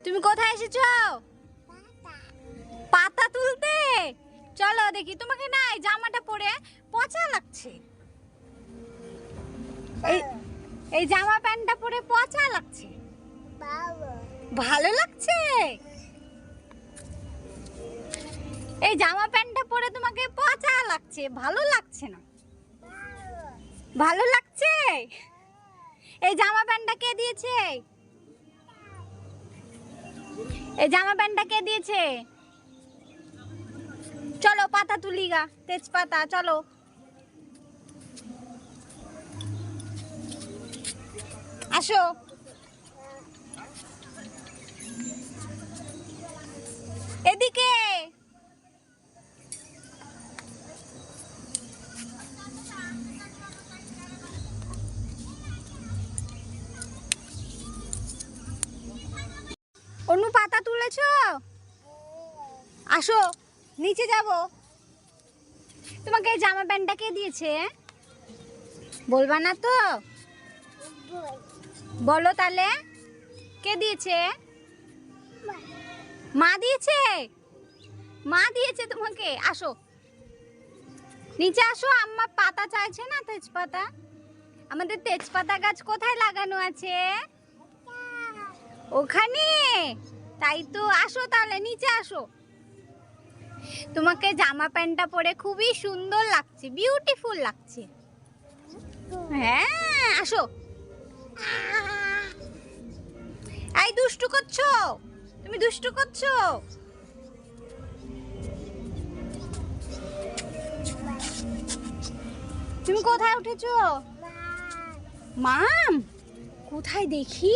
তুমি কোথায় এসেছো? পাতা তুলতে। চলো দেখি তোমাকে। না, এই জামাটা পরে পচা লাগছে। এই জামা প্যান্টটা পরে পচা লাগছে। ভালো লাগছে? এই জামা প্যান্টটা পরে তোমাকে পচা লাগছে, ভালো লাগছে না। ভালো লাগছে? এই জামা প্যান্টটা কে দিয়েছে? এই জামা প্যান্টটা কে দিয়েছে? চলো পাতা তুলি গা, তেজপাতা। চলো আসো। এদিকে অনু, পাতা তুলেছো? আসো, নিচে যাব। তোমাকে এই জামা প্যান্টটা কে দিয়েছে? বলবা না তো? বলো তাহলে, কে দিয়েছে? মা দিয়েছে? মা দিয়েছে তোমাকে? আসো, নিচে আসো। আম্মা পাতা চাইছে না, তেজপাতা। আমাদের তেজপাতা গাছ কোথায় লাগানো আছে? ওখানে। তাই তো, আসো তাহলে, নিচে আসো। তোমাকে জামা প্যান্টটা পরে খুবই সুন্দর লাগছে, বিউটিফুল লাগছে। হ্যাঁ, আসো। এই দুষ্টু করছো? তুমি দুষ্টু করছো? তুমি কোথায় উঠেছো? মাম, কোথায় দেখি?